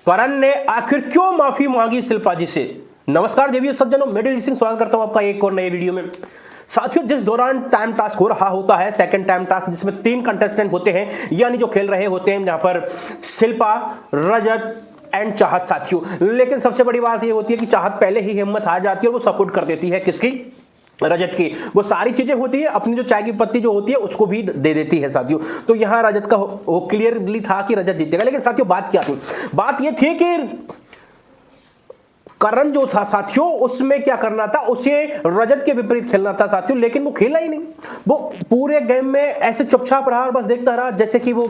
करण ने आखिर क्यों माफी मांगी शिल्पा जी से। नमस्कार देवी सज्जनों, मैं दिलीप सिंह स्वागत करता हूं आपका एक और नए वीडियो में। साथियों, जिस दौरान टाइम टास्क हो रहा होता है, सेकंड टाइम टास्क, जिसमें 3 कंटेस्टेंट होते हैं, यानी जो खेल रहे होते हैं जहां पर शिल्पा, रजत एंड चाहत साथियों। लेकिन सबसे बड़ी बात यह होती है कि चाहत पहले ही हिम्मत हार जाती है और वो सपोर्ट कर देती है किसकी, रजत की। वो सारी चीजें होती है, अपनी जो चाय की पत्ती जो होती है उसको भी दे देती है साथियों। तो यहां रजत का वो क्लियरली था कि रजत जीतेगा। लेकिन साथियों बात क्या थी, बात ये थी कि करण जो था साथियों, उसमें क्या करना था, उसे रजत के विपरीत खेलना था साथियों। लेकिन वो खेला ही नहीं। वो पूरे गेम में ऐसे चुपचाप रहा और बस देखता रहा, जैसे कि वो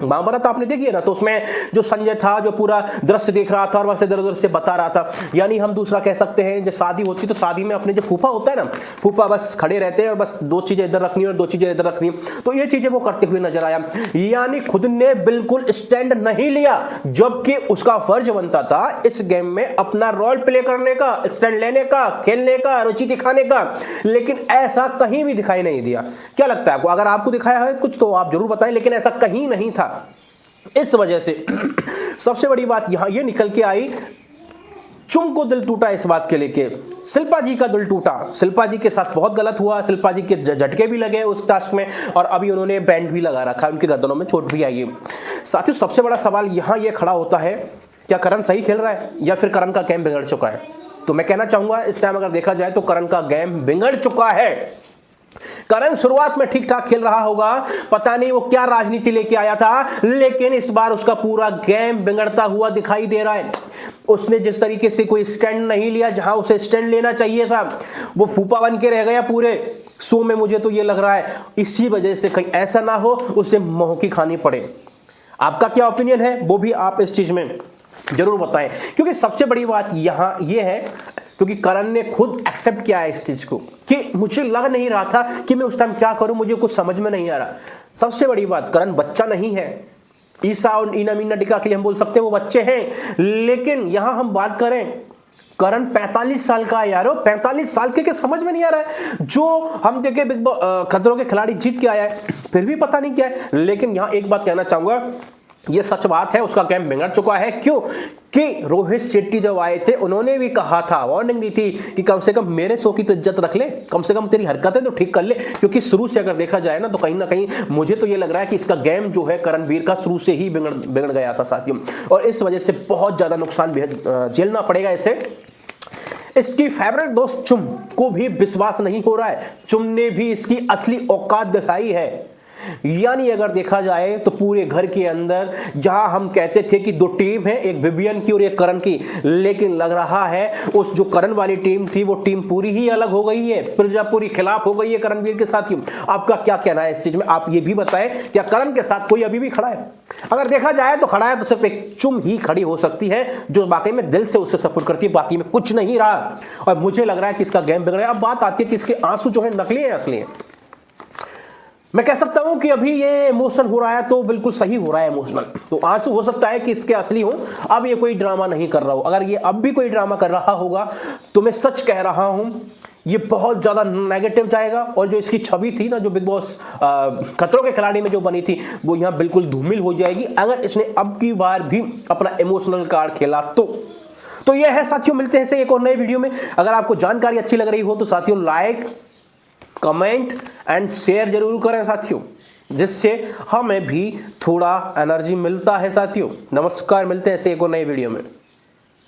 महाभारत आपने देखी है ना, तो उसमें जो संजय था जो पूरा दृश्य देख रहा था और वैसे इधर उधर से बता रहा था। यानी हम दूसरा कह सकते हैं, जब शादी होती तो शादी में अपने जो फूफा होता है ना, फूफा बस खड़े रहते हैं और बस 2 चीजें इधर रखनी और 2 चीजें इधर रखनी। तो ये चीजें वो करते हुए नजर आया। यानी खुद ने बिल्कुल स्टैंड नहीं लिया, जबकि उसका फर्ज बनता था इस गेम में अपना रोल प्ले करने का, स्टैंड लेने का, खेलने का, रुचि दिखाने का। लेकिन ऐसा कहीं भी दिखाई नहीं दिया। क्या लगता है आपको? अगर आपको दिखाया है कुछ तो आप जरूर बताएं, लेकिन ऐसा कहीं नहीं था। इस वजह से सबसे बड़ी बात यहां ये निकल के आई, चुम को दिल टूटा इस बात के लेके, शिल्पा जी का दिल टूटा। शिल्पा जी के साथ बहुत गलत हुआ, शिल्पा जी के झटके भी लगे उस टास्क में और अभी उन्होंने बैंड भी लगा रखा, उनकी गर्दनों में चोट भी आई है। साथियों सबसे बड़ा सवाल यहां ये खड़ा होता है, क्या करण सही खेल रहा है या फिर करण का गेम बिगड़ चुका है? तो मैं कहना चाहूंगा इस टाइम अगर देखा जाए तो करण का गेम बिगड़ चुका है। करण शुरुआत में ठीक ठाक खेल रहा होगा, पता नहीं वो क्या राजनीति लेके आया था, लेकिन इस बार उसका पूरा गेम बिगड़ता हुआ दिखाई दे रहा है। उसने जिस तरीके से कोई स्टैंड नहीं लिया जहां उसे स्टैंड लेना चाहिए था, वो फूफा बन के रह गया पूरे शो में। मुझे तो ये लग रहा है इसी वजह से कहीं ऐसा ना हो उसे मोह की खानी पड़े। आपका क्या ओपिनियन है वो भी आप इस चीज में जरूर बताएं, क्योंकि सबसे बड़ी बात यहां यह है, क्योंकि करण ने खुद एक्सेप्ट किया है इस चीज को कि मुझे लग नहीं रहा था कि मैं उस टाइम क्या करूं, मुझे कुछ समझ में नहीं आ रहा। सबसे बड़ी बात, करण बच्चा नहीं है। ईसा और ईना मीना टिका के लिए हम बोल सकते हैं वो बच्चे हैं, लेकिन यहां हम बात करें, करण 45 साल का है यारो। 45 साल के समझ में नहीं आ रहा है। जो हम देखे बिग बॉस खतरों के खिलाड़ी जीत के आया है, फिर भी पता नहीं क्या है। लेकिन यहां एक बात कहना चाहूंगा, ये सच बात है, उसका गेम बिगड़ चुका है। क्यों कि रोहित शेट्टी जब आए थे उन्होंने भी कहा था, वार्निंग दी थी कि कम से कम मेरे शो की तो इज्जत रख ले, कम से कम तेरी हरकतें तो ठीक कर ले। क्योंकि शुरू से अगर देखा जाए ना कहीं मुझे तो ये लग रहा है कि इसका गेम जो है करणवीर का शुरू से ही बिगड़ गया था साथियों, और इस वजह से बहुत ज्यादा नुकसान झेलना पड़ेगा इसे। इसकी फेवरेट दोस्त चुम को भी विश्वास नहीं हो रहा है, चुम ने भी इसकी असली औकात दिखाई है। यानी अगर देखा जाए तो पूरे घर के अंदर जहां हम कहते थे कि 2 टीम है, एक विवियन की और एक करण की, लेकिन लग रहा है उस जो करण वाली टीम थी वो टीम पूरी ही अलग हो गई है, प्रजापुरी खिलाफ हो गई है करणवीर के साथियों। आपका क्या कहना है इस चीज में? आप ये भी बताएं, क्या करण के साथ कोई अभी भी खड़ा है? अगर देखा जाए तो खड़ा है तो सिर्फ एक चुम ही खड़ी हो सकती है, जो वाकई में दिल से उससे सपोर्ट करती है, बाकी में कुछ नहीं रहा। और मुझे लग रहा है कि इसका गेम बिगड़ा है। अब बात आती है कि इसके आंसू जो है नकली है असली है। मैं कह सकता हूं कि अभी ये इमोशन हो रहा है तो बिल्कुल सही हो रहा है इमोशनल, तो आंसू हो सकता है कि इसके असली हो। अब ये कोई ड्रामा नहीं कर रहा हो। अगर ये अब भी कोई ड्रामा कर रहा होगा तो मैं सच कह रहा हूं, ये बहुत ज्यादा नेगेटिव जाएगा। और जो इसकी छवि थी ना, जो बिग बॉस खतरों के खिलाड़ी में जो बनी थी, वो यहां बिल्कुल धूमिल हो जाएगी अगर इसने अब की बार भी अपना इमोशनल कार्ड खेला तो ये है साथियों। मिलते हैं एक और नए वीडियो में। अगर आपको जानकारी अच्छी लग रही हो तो साथियों लाइक, कमेंट एंड शेयर जरूर करें साथियों, जिससे हमें भी थोड़ा एनर्जी मिलता है साथियों। नमस्कार, मिलते हैं एक और नए वीडियो में।